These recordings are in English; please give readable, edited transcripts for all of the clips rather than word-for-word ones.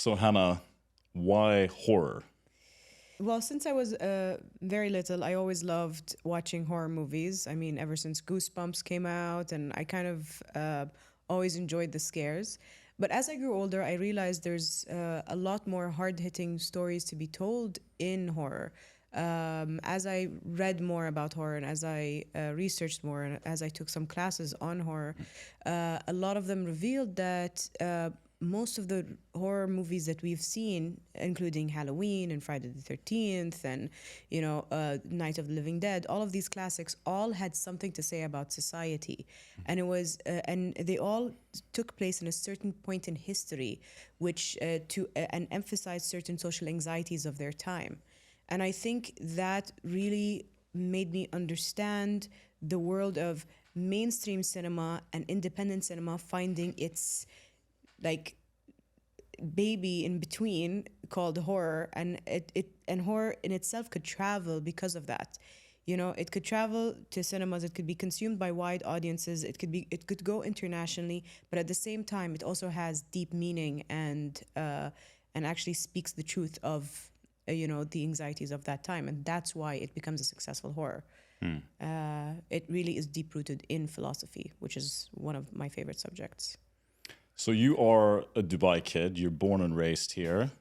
So Hannah, why horror? Well, since I was very little, I always loved watching horror movies. I mean, ever since Goosebumps came out, and I kind of always enjoyed the scares. But as I grew older, I realized there's a lot more hard hitting stories to be told in horror. As I read more about horror and as I researched more and as I took some classes on horror, a lot of them revealed that most of the horror movies that we've seen, including Halloween and Friday the 13th and, Night of the Living Dead, all of these classics all had something to say about society. And and they all took place in a certain point in history, which and emphasized certain social anxieties of their time. And I think that really made me understand the world of mainstream cinema and independent cinema finding its like baby in between called horror, and and horror in itself could travel because of that. It could travel to cinemas, it could be consumed by wide audiences, it could go internationally, but at the same time it also has deep meaning and actually speaks the truth of the anxieties of that time, and that's why it becomes a successful horror. It really is deep rooted in philosophy, which is one of my favorite subjects. So you are a Dubai kid. You're born and raised here.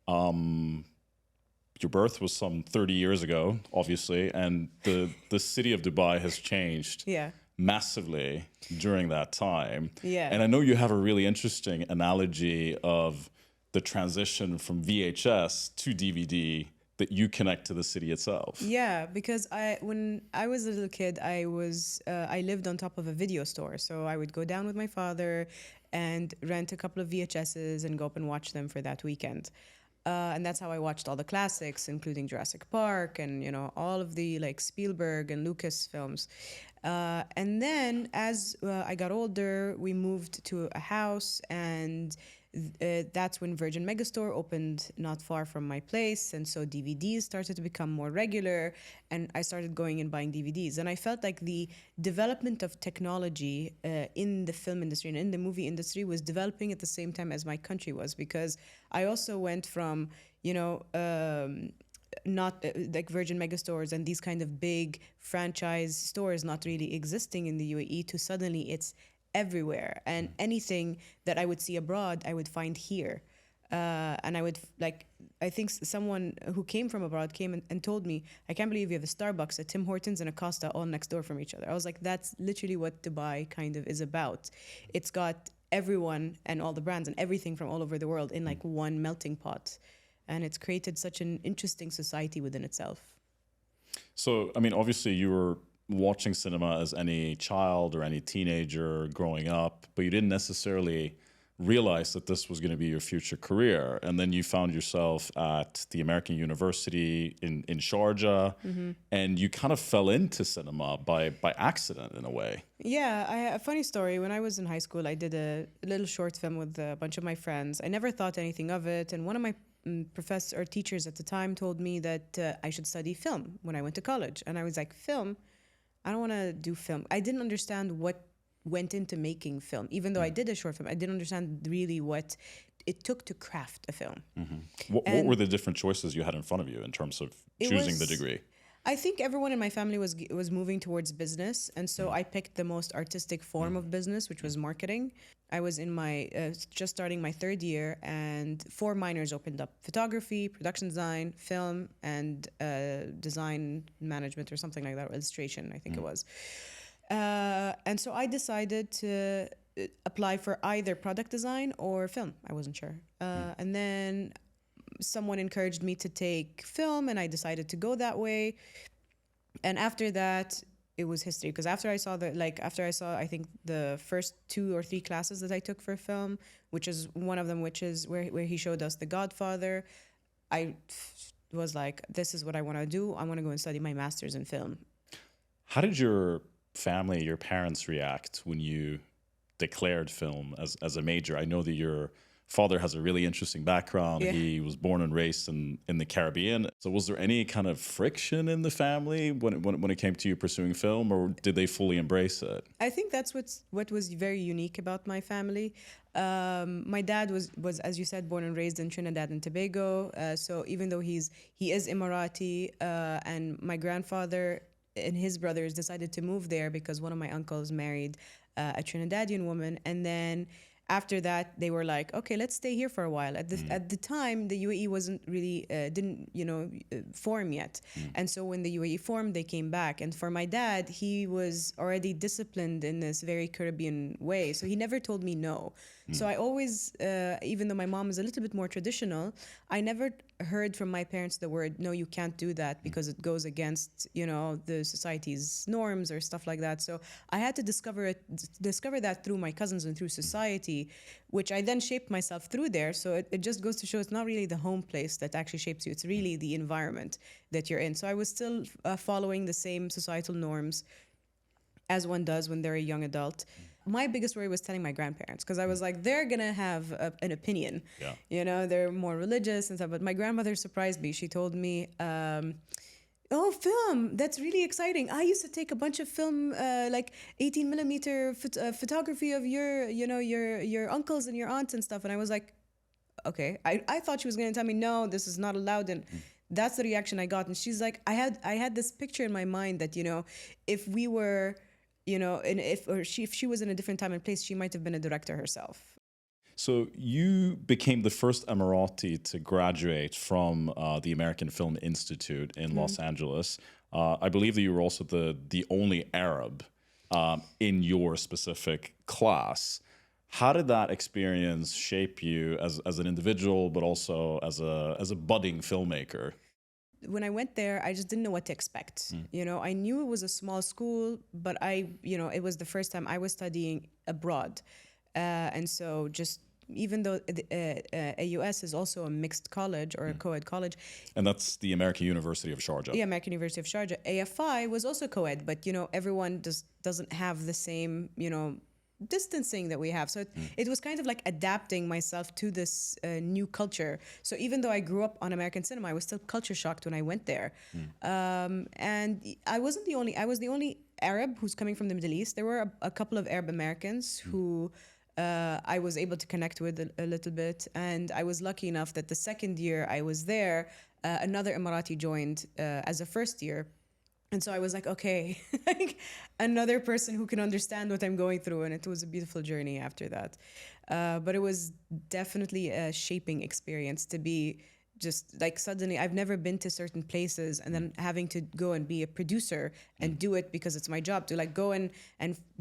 Your birth was some 30 years ago, obviously, and the city of Dubai has changed Yeah. massively during that time. Yeah. And I know you have a really interesting analogy of the transition from VHS to DVD that you connect to the city itself. Yeah, because when I was a little kid, I lived on top of a video store, so I would go down with my father and rent a couple of VHSs and go up and watch them for that weekend. And that's how I watched all the classics, including Jurassic Park and all of the like Spielberg and Lucas films. And then as I got older, we moved to a house, and that's when Virgin Megastore opened not far from my place, and so DVDs started to become more regular, and I started going and buying DVDs. And I felt like the development of technology in the film industry and in the movie industry was developing at the same time as my country was, because I also went from not like Virgin Megastores and these kind of big franchise stores not really existing in the UAE to suddenly it's everywhere, and anything that I would see abroad I would find here. And I think someone who came from abroad came and told me, I can't believe you have a Starbucks, a Tim Hortons, and a Costa all next door from each other. I was like, that's literally what Dubai kind of is about. It's got everyone and all the brands and everything from all over the world in like one melting pot, and it's created such an interesting society within itself. So, I mean, obviously you were watching cinema as any child or any teenager growing up, but you didn't necessarily realize that this was going to be your future career. And then you found yourself at the American University in Sharjah, and you kind of fell into cinema by accident in a way. Yeah, a funny story. When I was in high school, I did a little short film with a bunch of my friends. I never thought anything of it, and one of my professors or teachers at the time told me that I should study film when I went to college. And I was like, film? I don't want to do film. I didn't understand what went into making film. Even though I did a short film, I didn't understand really what it took to craft a film. What were the different choices you had in front of you in terms of choosing the degree? I think everyone in my family was moving towards business, and so I picked the most artistic form of business, which was marketing. I was in my just starting my third year, and 4 minors opened up: photography, production design, film, and design management or something like that, or illustration, I think it was. And so I decided to apply for either product design or film. I wasn't sure. And then someone encouraged me to take film, and I decided to go that way. And after that, it was history, because after I saw I think the first 2 or 3 classes that I took for film, which is one of them, which is where he showed us The Godfather, I was like, this is what I want to do. I want to go and study my master's in film. How did your family, your parents react when you declared film as a major? I know that your father has a really interesting background. Yeah. He was born and raised in the Caribbean. So was there any kind of friction in the family when it came to you pursuing film, or did they fully embrace it? I think that's what was very unique about my family. My dad was, as you said, born and raised in Trinidad and Tobago. So even though he is Emirati, and my grandfather and his brothers decided to move there because one of my uncles married a Trinidadian woman, and then after that they were like, okay, let's stay here for a while. At the time, the UAE wasn't really didn't form yet, and so when the UAE formed, they came back. And for my dad, he was already disciplined in this very Caribbean way, so he never told me no. So I always, even though my mom is a little bit more traditional, I never heard from my parents the word, no, you can't do that because it goes against, the society's norms or stuff like that. So I had to discover that through my cousins and through society, which I then shaped myself through there. So it just goes to show it's not really the home place that actually shapes you. It's really the environment that you're in. So I was still following the same societal norms as one does when they're a young adult. My biggest worry was telling my grandparents, because I was like, they're gonna have an opinion. Yeah. They're more religious and stuff. But my grandmother surprised me. She told me, "Oh, film! That's really exciting. I used to take a bunch of film, like 18 millimeter photography of your uncles and your aunts and stuff." And I was like, "Okay." I thought she was gonna tell me, "No, this is not allowed." And that's the reaction I got. And she's like, I had this picture in my mind that if we were. And if she was in a different time and place, she might have been a director herself. So you became the first Emirati to graduate from the American Film Institute in Los Angeles. I believe that you were also the only Arab in your specific class. How did that experience shape you as an individual, but also as a budding filmmaker? When I went there, I just didn't know what to expect. I knew it was a small school, but it was the first time I was studying abroad. And so just even though AUS is also a mixed college or a co-ed college. And that's the American University of Sharjah. Yeah, American University of Sharjah. AFI was also co-ed, but everyone just doesn't have the same, distancing that we have. So it was kind of like adapting myself to this new culture. So even though I grew up on American cinema, I was still culture shocked when I went there. And I was the only Arab who's coming from the Middle East. There were a couple of Arab Americans who I was able to connect with a little bit. And I was lucky enough that the second year I was there, another Emirati joined as a first year. And so I was like, okay, like another person who can understand what I'm going through. And it was a beautiful journey after that. But it was definitely a shaping experience to be just like suddenly I've never been to certain places and then having to go and be a producer and do it because it's my job to like go and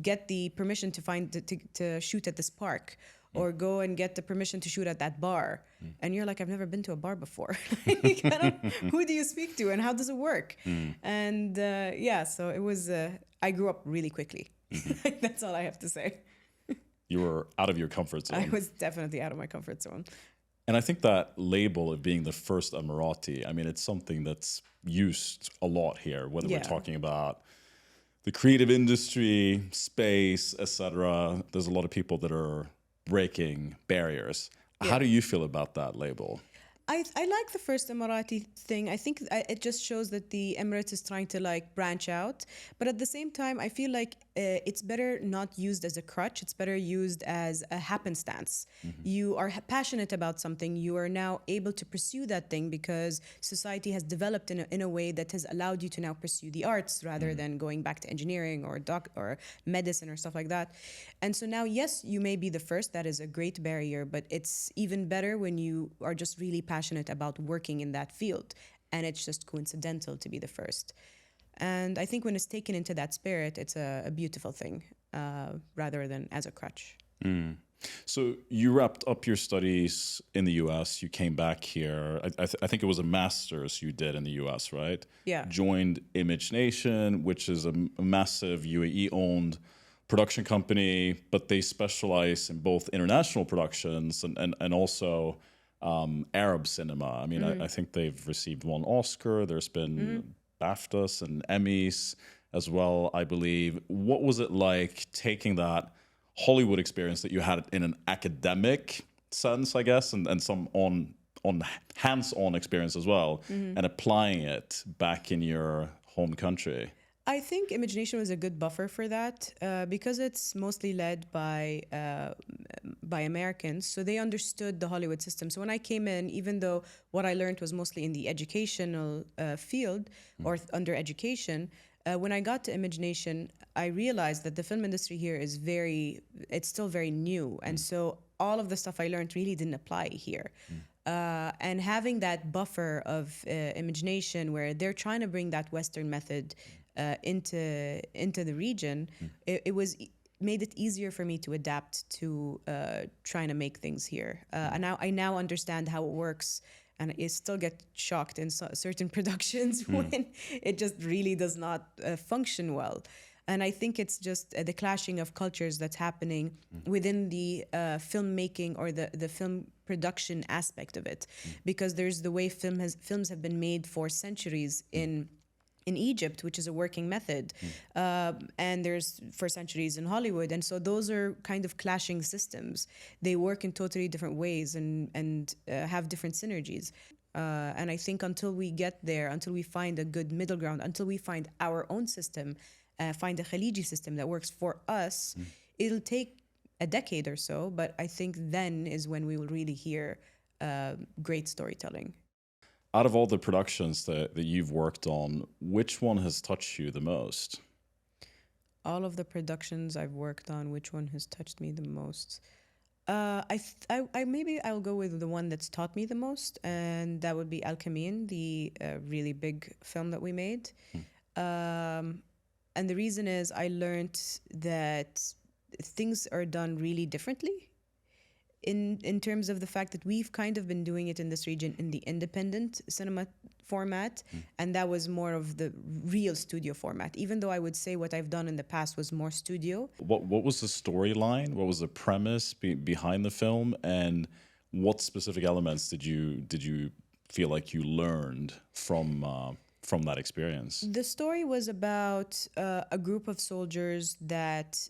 get the permission to shoot at this park. Or go and get the permission to shoot at that bar. And you're like, I've never been to a bar before. Who do you speak to and how does it work? And so it was, I grew up really quickly. That's all I have to say. You were out of your comfort zone. I was definitely out of my comfort zone. And I think that label of being the first Emirati, I mean, it's something that's used a lot here, whether we're talking about the creative industry, space, etc. There's a lot of people that are breaking barriers. How do you feel about that label? I like the first Emirati thing. I think it just shows that the Emirates is trying to like branch out. But at the same time, I feel like it's better not used as a crutch. It's better used as a happenstance. You are passionate about something. You are now able to pursue that thing because society has developed in a way that has allowed you to now pursue the arts rather than going back to engineering or medicine or stuff like that. And so now, yes, you may be the first. That is a great barrier, but it's even better when you are just really passionate about working in that field and it's just coincidental to be the first. And I think when it's taken into that spirit, it's a beautiful thing rather than as a crutch. So you wrapped up your studies in the US, you came back here. I think it was a master's you did in the US, right? Yeah. Joined Image Nation, which is a massive UAE-owned production company, but they specialize in both international productions and also Arab cinema. I mean, I think they've received one Oscar. There's been BAFTAs and Emmys as well, I believe. What was it like taking that Hollywood experience that you had in an academic sense, I guess, and some on hands-on experience as well, and applying it back in your home country? I think Imagination was a good buffer for that because it's mostly led by Americans, so they understood the Hollywood system. So when I came in, even though what I learned was mostly in the educational field or under education, when I got to Imagination, I realized that the film industry here is it's still very new, and so all of the stuff I learned really didn't apply here. And having that buffer of Imagination, where they're trying to bring that Western method into the region, made it easier for me to adapt to trying to make things here. And now I now understand how it works, and I still get shocked in certain productions when it just really does not function well. And I think it's just the clashing of cultures that's happening within the filmmaking or the film production aspect of it, because there's the way films have been made for centuries in Egypt, which is a working method, and there's for centuries in Hollywood, and so those are kind of clashing systems. They work in totally different ways and have different synergies. And I think until we get there, until we find a good middle ground, until we find our own system, find a Khaliji system that works for us, it'll take a decade or so. But I think then is when we will really hear great storytelling. Out of all the productions that you've worked on, which one has touched you the most? All of the productions I've worked on, which one has touched me the most? Maybe I'll go with the one that's taught me the most, and that would be Al Kamin, the really big film that we made. And the reason is I learned that things are done really differently in terms of the fact that we've kind of been doing it in this region in the independent cinema format, and that was more of the real studio format, even though I would say what I've done in the past was more studio. What was the storyline? What was the premise behind the film? And what specific elements did you feel like you learned from that experience? The story was about a group of soldiers that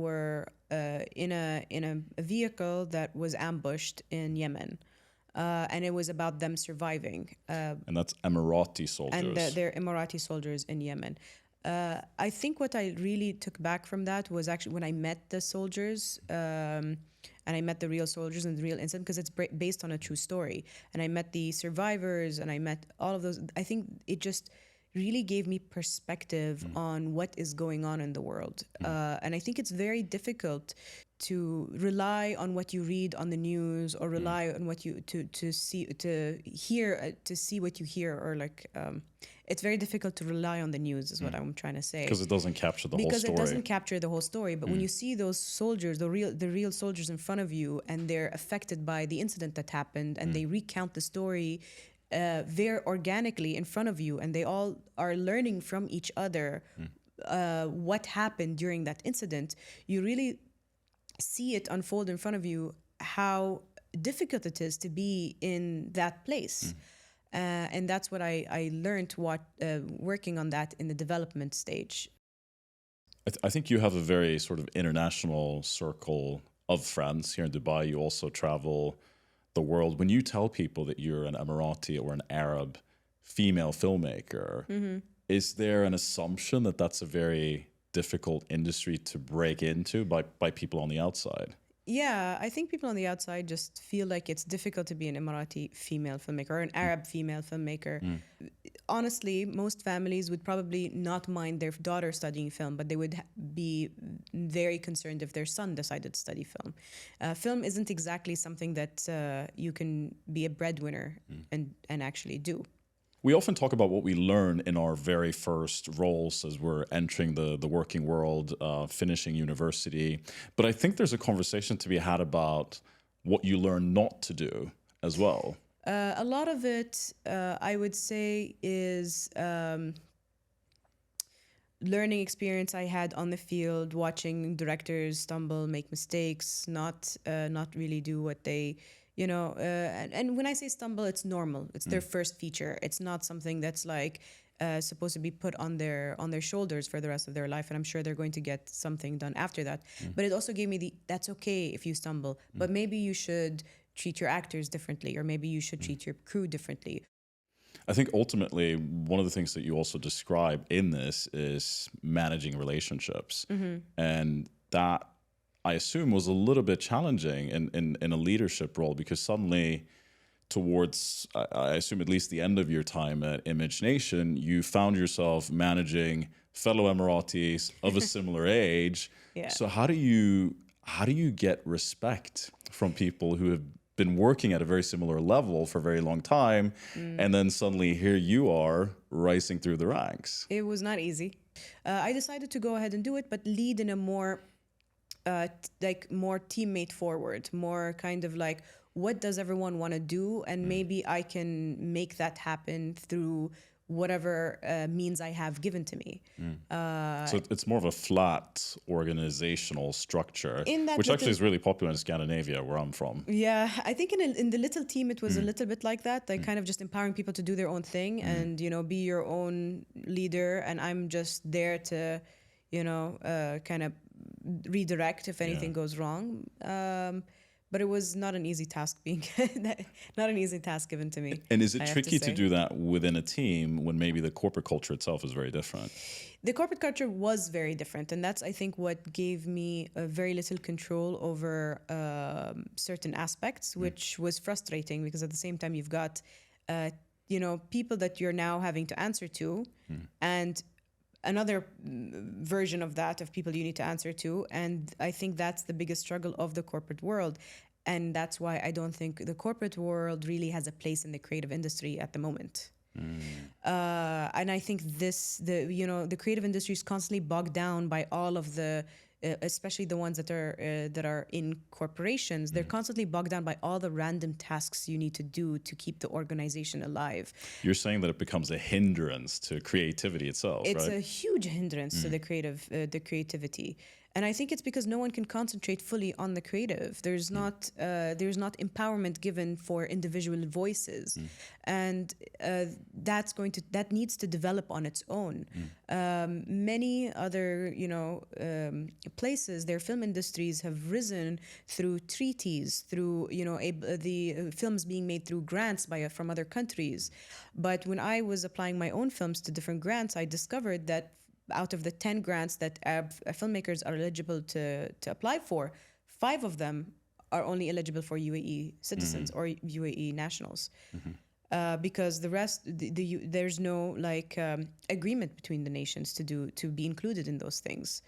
were in a vehicle that was ambushed in Yemen, and it was about them surviving. And that's Emirati soldiers. And they're Emirati soldiers in Yemen. I think what I really took back from that was actually when I met the soldiers. And I met the real soldiers and the real incident, because it's based on a true story. And I met the survivors, and I met all of those. I think it just really gave me perspective on what is going on in the world. And I think it's very difficult to rely on what you read on the news, or rely on what you to see what you hear, or like it's very difficult to rely on the news, is what I'm trying to say. Because it doesn't capture the whole story. Because it doesn't capture the whole story. But when you see those soldiers, the real soldiers in front of you, and they're affected by the incident that happened, and they recount the story very organically in front of you, and they all are learning from each other what happened during that incident, you really see it unfold in front of you, how difficult it is to be in that place. And that's what I learned working on that in the development stage. I think you have a very sort of international circle of friends here in Dubai. You also travel the world. When you tell people that you're an Emirati or an Arab female filmmaker, is there an assumption that that's a very difficult industry to break into by people on the outside? Yeah, I think people on the outside just feel like it's difficult to be an Emirati female filmmaker or an Arab female filmmaker. Honestly, most families would probably not mind their daughter studying film, but they would be very concerned if their son decided to study film. Film isn't exactly something that you can be a breadwinner and actually do. We often talk about what we learn in our very first roles as we're entering the working world, finishing university. But I think there's a conversation to be had about what you learn not to do as well. A lot of it, I would say, is learning experience I had on the field, watching directors stumble, make mistakes, not really do what they... and when I say stumble, it's normal. It's their first feature. It's not something that's like supposed to be put on their shoulders for the rest of their life, and I'm sure they're going to get something done after that. But it also gave me that's okay if you stumble, but maybe you should treat your actors differently, or maybe you should treat your crew differently. I think ultimately one of the things that you also describe in this is managing relationships. And that, I assume, was a little bit challenging in a leadership role, because suddenly towards, I assume, at least the end of your time at Image Nation, you found yourself managing fellow Emiratis of a similar age. Yeah. So how do you get respect from people who have been working at a very similar level for a very long time, and then suddenly here you are rising through the ranks? It was not easy. I decided to go ahead and do it, but lead in a more more teammate forward, more kind of like, what does everyone want to do, and maybe I can make that happen through whatever means I have given to me. So it's more of a flat organizational structure, In that which actually little- is really popular in Scandinavia, where I'm from. Yeah, I think in the little team it was a little bit like that, like kind of just empowering people to do their own thing and be your own leader, and I'm just there to kind of redirect if anything goes wrong. But it was not an easy task not an easy task given to me. And is I it have tricky to say. do that within a team when maybe the corporate culture itself is very different? The corporate culture was very different, and that's, I think, what gave me very little control over certain aspects, which was frustrating, because at the same time you've got people that you're now having to answer to, and another version of that of people you need to answer to. And I think that's the biggest struggle of the corporate world. And that's why I don't think the corporate world really has a place in the creative industry at the moment. And I think the creative industry is constantly bogged down by all of the, especially the ones that are in corporations. They're constantly bogged down by all the random tasks you need to do to keep the organization alive. You're saying that it becomes a hindrance to creativity itself, It's right? a huge hindrance to the creativity. And I think it's because no one can concentrate fully on the creative. There's not empowerment given for individual voices, and that needs to develop on its own. Many other places, their film industries have risen through treaties, through the films being made through grants from other countries. But when I was applying my own films to different grants, I discovered that out of the 10 grants that filmmakers are eligible to apply for, 5 of them are only eligible for UAE citizens or UAE nationals. Because the rest, there's no agreement between the nations to be included in those things.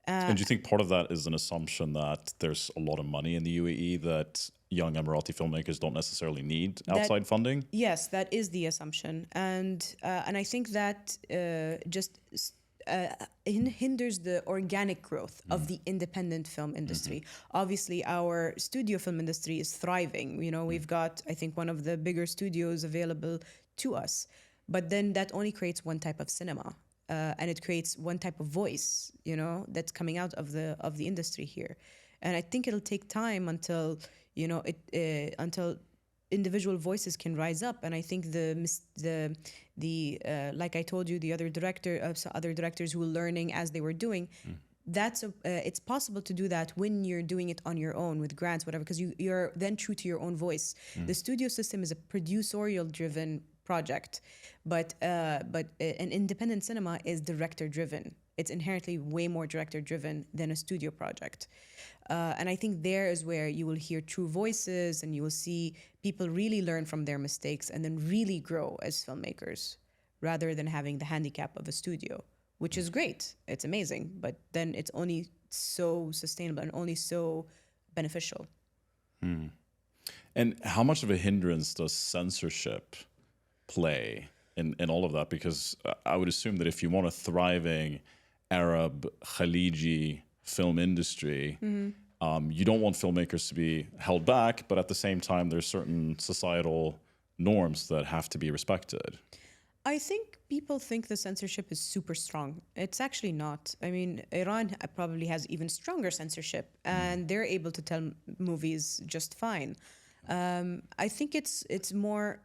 And do you think part of that is an assumption that there's a lot of money in the UAE that young Emirati filmmakers don't necessarily need outside funding? Yes, that is the assumption, and I think that just hinders the organic growth of the independent film industry. Obviously, our studio film industry is thriving. We've got, I think, one of the bigger studios available to us, but then that only creates one type of cinema, and it creates one type of voice, that's coming out of the industry here. And I think it'll take time until until individual voices can rise up. And I think the like I told you, the other directors who were learning as they were doing, it's possible to do that when you're doing it on your own with grants, whatever, because you're then true to your own voice. The studio system is a producerial driven project, but an independent cinema is director driven. It's inherently way more director driven than a studio project. And I think there is where you will hear true voices, and you will see people really learn from their mistakes and then really grow as filmmakers, rather than having the handicap of a studio, which is great. It's amazing, but then it's only so sustainable and only so beneficial. And how much of a hindrance does censorship play in all of that? Because I would assume that if you want a thriving Arab Khaliji film industry, you don't want filmmakers to be held back, but at the same time, there's certain societal norms that have to be respected. I think people think the censorship is super strong. It's actually not. I mean, Iran probably has even stronger censorship, and they're able to tell movies just fine. I think it's more.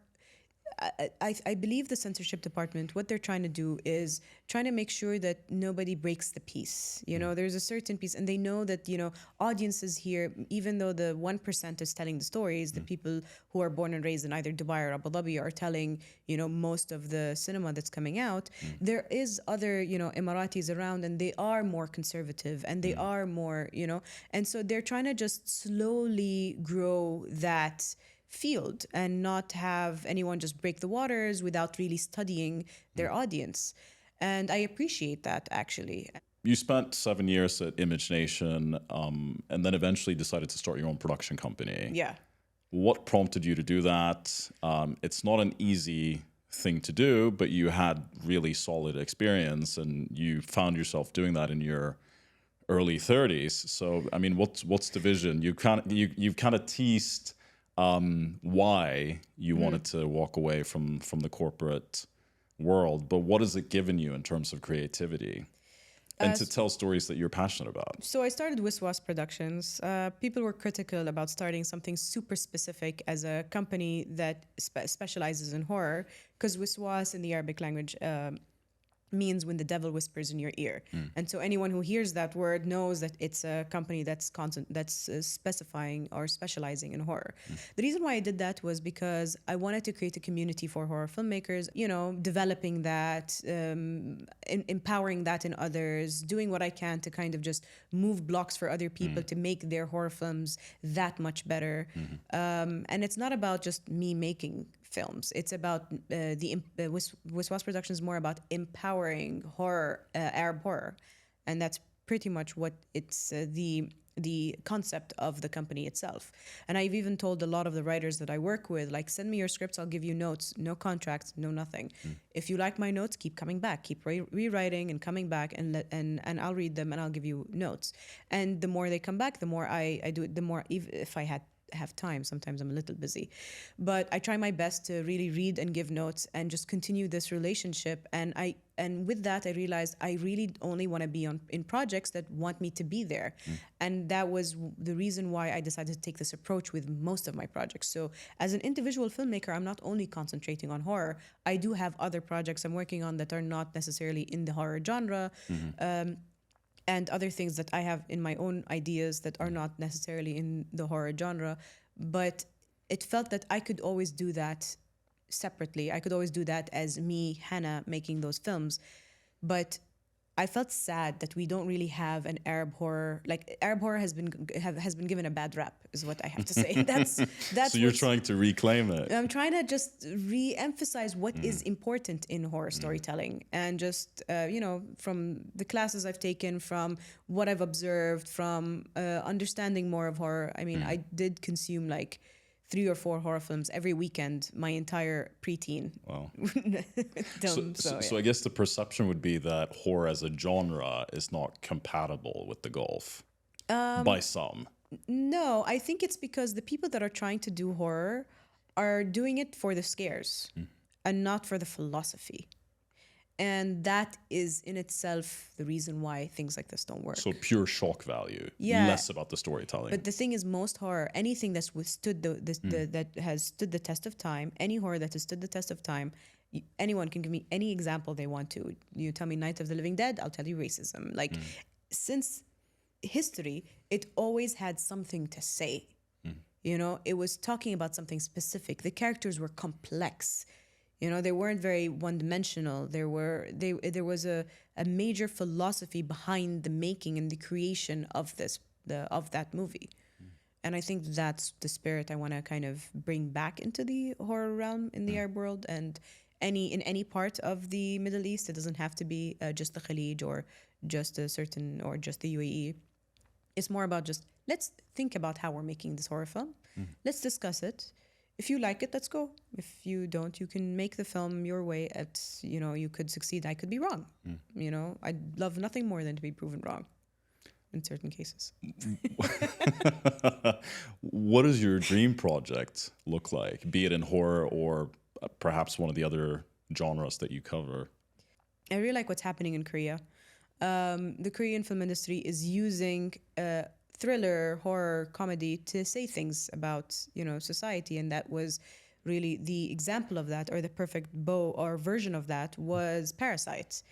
I believe the censorship department, what they're trying to do is trying to make sure that nobody breaks the peace. You know, there's a certain piece, and they know that, you know, audiences here, even though the 1% is telling the stories, the people who are born and raised in either Dubai or Abu Dhabi are telling, you know, most of the cinema that's coming out. There is other, you know, Emiratis around, and they are more conservative, and they are more, you know, and so they're trying to just slowly grow that field and not have anyone just break the waters without really studying their audience. And I appreciate that, actually. You spent 7 years at Image Nation, and then eventually decided to start your own production company. Yeah. What prompted you to do that? It's not an easy thing to do, but you had really solid experience, and you found yourself doing that in your early 30s. So, I mean, what's the vision? You've kind of teased why you wanted to walk away from the corporate world, but what has it given you in terms of creativity and to tell stories that you're passionate about? So I started Wiswas Productions. People were critical about starting something super specific as a company that specializes in horror, because Wiswas in the Arabic language means when the devil whispers in your ear. And so anyone who hears that word knows that it's a company that's specifying or specializing in horror. The reason why I did that was because I wanted to create a community for horror filmmakers, you know, developing that, empowering that in others, doing what I can to kind of just move blocks for other people to make their horror films that much better. And it's not about just me making films. It's about Wiswas Productions is more about empowering horror, Arab horror, and that's pretty much what it's the concept of the company itself. And I've even told a lot of the writers that I work with, like, send me your scripts, I'll give you notes, no contracts, no nothing. If you like my notes, keep coming back, keep rewriting and coming back, and I'll read them and I'll give you notes. And the more they come back, the more I do it. The more, if I have time, sometimes I'm a little busy, but I try my best to really read and give notes and just continue this relationship. And with that, I realized I really only want to be in projects that want me to be there. And that was the reason why I decided to take this approach with most of my projects. So as an individual filmmaker, I'm not only concentrating on horror, I do have other projects I'm working on that are not necessarily in the horror genre. And other things that I have in my own ideas that are not necessarily in the horror genre. But it felt that I could always do that separately. I could always do that as me, Hana, making those films. But I felt sad that we don't really have an Arab horror. Like, Arab horror has been given a bad rap, is what I have to say. That's so you're trying to reclaim it. I'm trying to just re-emphasize what is important in horror storytelling, and just you know, from the classes I've taken, from what I've observed, from understanding more of horror. I mean, I did consume like 3 or 4 horror films every weekend my entire preteen. Wow. So I guess the perception would be that horror as a genre is not compatible with the Gulf by some. No, I think it's because the people that are trying to do horror are doing it for the scares and not for the philosophy. And that is in itself the reason why things like this don't work. So pure shock value, less about the storytelling. But the thing is, most horror, anything that's withstood that has stood the test of time, any horror that has stood the test of time, anyone can give me any example they want to. You tell me Night of the Living Dead, I'll tell you racism. Like, since history, it always had something to say. You know, it was talking about something specific. The characters were complex. You know, they weren't very one-dimensional. There was a major philosophy behind the making and the creation of that movie. And I think that's the spirit I want to kind of bring back into the horror realm in the Arab world, and in any part of the Middle East. It doesn't have to be just the Khalij or just just the UAE. It's more about just, let's think about how we're making this horror film. Let's discuss it. If you like it, let's go. If you don't, you can make the film your way. You know, you could succeed. I could be wrong. You know, I'd love nothing more than to be proven wrong in certain cases. What does your dream project look like, be it in horror or perhaps one of the other genres that you cover? I really like what's happening in Korea. The Korean film industry is using thriller, horror, comedy to say things about, you know, society, and that was really the example of that, or the perfect bow or version of that, was Parasite.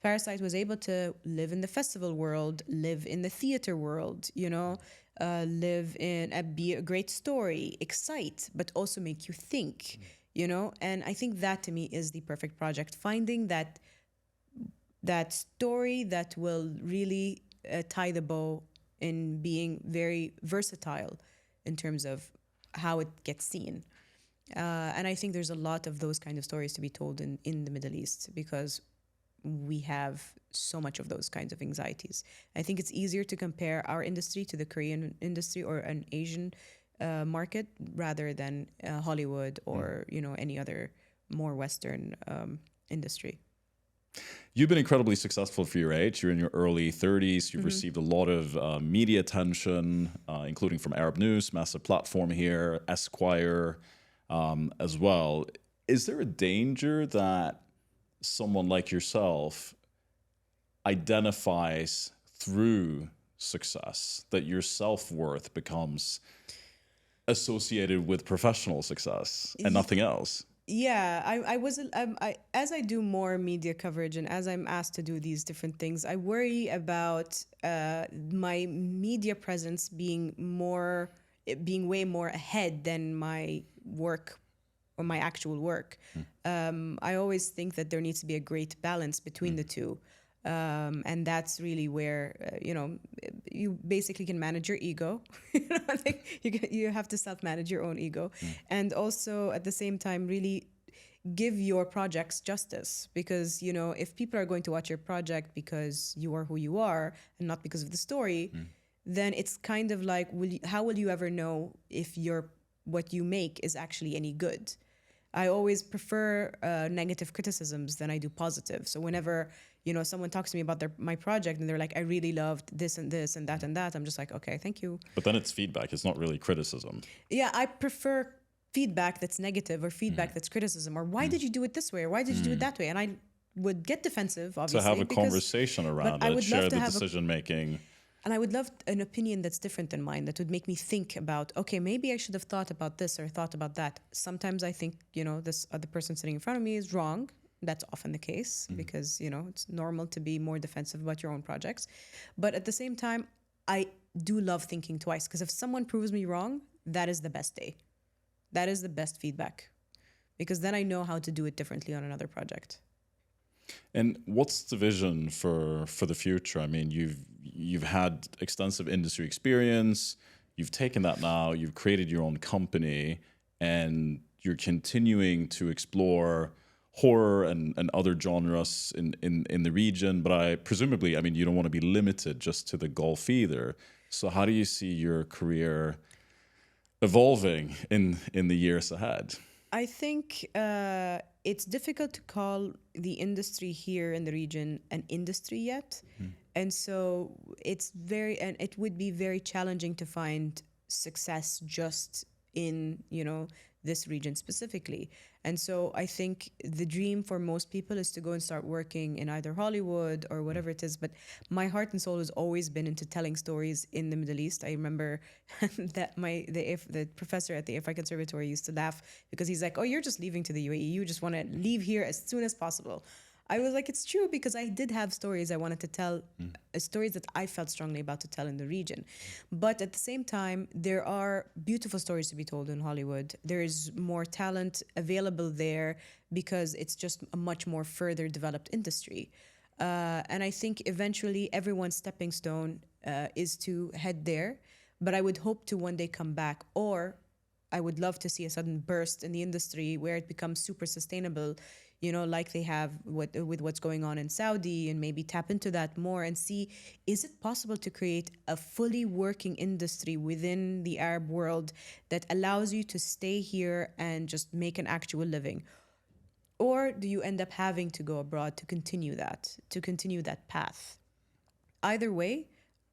Parasite was able to live in the festival world, live in the theater world, live in be a great story, excite, but also make you think, And I think that to me is the perfect project. Finding that story that will really tie the bow in being very versatile in terms of how it gets seen. And I think there's a lot of those kind of stories to be told in the Middle East, because we have so much of those kinds of anxieties. I think it's easier to compare our industry to the Korean industry or an Asian market rather than Hollywood or any other more Western industry. You've been incredibly successful for your age. You're in your early 30s. You've received a lot of media attention, including from Arab News, massive platform here, Esquire as well. Is there a danger that someone like yourself identifies through success, that your self-worth becomes associated with professional success and nothing else? Yeah, as I do more media coverage and as I'm asked to do these different things, I worry about my media presence being way more ahead than my work or my actual work. I always think that there needs to be a great balance between the two. And that's really where, you basically can manage your ego. You have to self-manage your own ego. And also at the same time, really give your projects justice. Because, if people are going to watch your project because you are who you are and not because of the story, then it's kind of like, how will you ever know if what you make is actually any good? I always prefer negative criticisms than I do positive. So whenever someone talks to me about my project and they're like, I really loved this and this and that, I'm just like, okay, thank you. But then it's feedback. It's not really criticism. Yeah, I prefer feedback that's negative or feedback that's criticism, or why did you do it this way, or why did you do it that way? And I would get defensive, obviously. To have a conversation around it, share the decision making. And I would love an opinion that's different than mine, that would make me think about, okay, maybe I should have thought about this or thought about that. Sometimes I think, this other person sitting in front of me is wrong. That's often the case because, it's normal to be more defensive about your own projects. But at the same time, I do love thinking twice, because if someone proves me wrong, that is the best day. That is the best feedback, because then I know how to do it differently on another project. And what's the vision for the future? I mean, you've had extensive industry experience. You've taken that now. You've created your own company, and you're continuing to explore horror and other genres in the region. But I mean, you don't want to be limited just to the Gulf either. So how do you see your career evolving in the years ahead? I think it's difficult to call the industry here in the region an industry yet. And so it would be very challenging to find success just in, this region specifically. And so I think the dream for most people is to go and start working in either Hollywood or whatever it is. But my heart and soul has always been into telling stories in the Middle East. I remember that the professor at the AFI Conservatory used to laugh because he's like, oh, you're just leaving to the UAE. You just want to leave here as soon as possible. I was like, it's true, because I did have stories I wanted to tell, stories that I felt strongly about to tell in the region. But at the same time, there are beautiful stories to be told in Hollywood. There is more talent available there because it's just a much more further developed industry. And I think eventually everyone's stepping stone is to head there. But I would hope to one day come back, or I would love to see a sudden burst in the industry where it becomes super sustainable, like they have with what's going on in Saudi, and maybe tap into that more and see, is it possible to create a fully working industry within the Arab world that allows you to stay here and just make an actual living? Or do you end up having to go abroad to continue that path? Either way,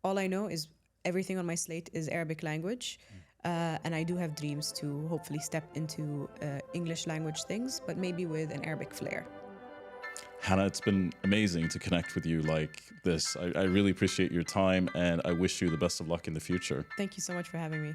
all I know is everything on my slate is Arabic language. And I do have dreams to hopefully step into English language things, but maybe with an Arabic flair. Hana, it's been amazing to connect with you like this. I really appreciate your time, and I wish you the best of luck in the future. Thank you so much for having me.